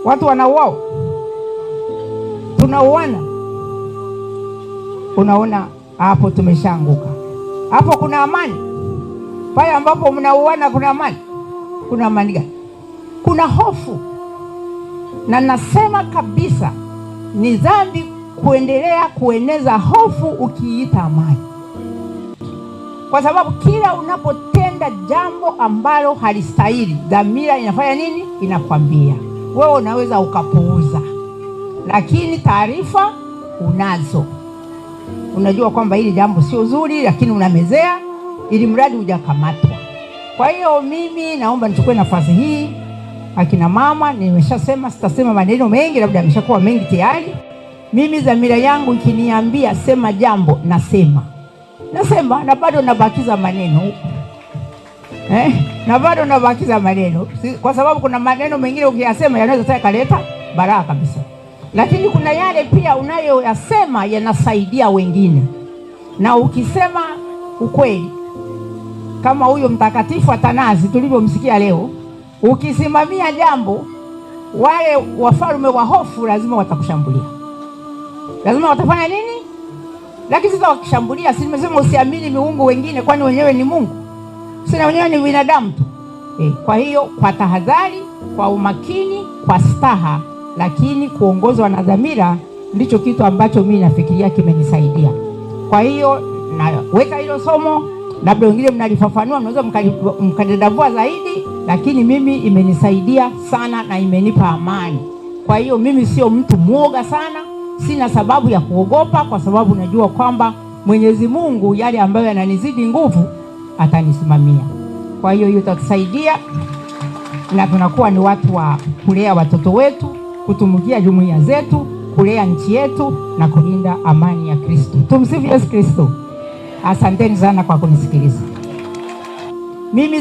watu wanauawa, tunauana. Unaona hapo tumeshaanguka. Hapo kuna amani? Pale ambapo mnauana kuna amani? Kuna amani gani? Kuna hofu. Na nasema kabisa ni dhambi kuendelea kueneza hofu ukiita amani, kwa sababu kila unapotenda jambo ambalo halistahili, dhamira inafanya nini? Inakwambia. Wewe unaweza ukapuuza, lakini taarifa unazo. Unajua kwamba hili jambo sio zuri, lakini unamezea ili mradi hujakamatwa. Kwa hiyo mimi naomba nichukue nafasi hii, akina mama, nimeshasema sitasema maneno mengi, labda yameshakuwa mengi tayari. Mimi dhamira yangu ikiniambia sema jambo, nasema na bado nabakiza maneno na bado nabakiza maneno, kwa sababu kuna maneno mengine ukiyasema yanaweza kaleta baraka kabisa, lakini kuna yale pia unayoyasema yanasaidia wengine. Na ukisema ukweli, kama huyo mtakatifu Atanazi tulivyomsikia leo, ukisimamia jambo, wale wafalme wa hofu lazima watakushambulia. Lazima watafanya nini? Lakini sasa wakishambulia, si nimesema usiamini miungu wengine, kwani wenyewe ni Mungu? Sina, wenyewe ni binadamu tu. Kwa hiyo kwa tahadhari, kwa umakini, kwa staha, lakini kuongozwa na dhamira ndicho kitu ambacho mimi nafikiria kimenisaidia. Kwa hiyo naweka hilo somo, labda wengine mnalifafanua, mnaweza mkadadavua zaidi, lakini mimi imenisaidia sana na imenipa amani. Kwa hiyo mimi sio mtu mwoga sana, sina sababu ya kuogopa, kwa sababu najua kwamba Mwenyezi Mungu yale ambayo yananizidi nguvu atanisimamia. Kwa hiyo itatusaidia, na tunakuwa ni watu wa kulea watoto wetu, kutumikia jumuiya zetu, kulea nchi yetu na kulinda amani ya Kristo. Tumsifu Yesu Kristo. Asanteni sana kwa kunisikiliza. Mimi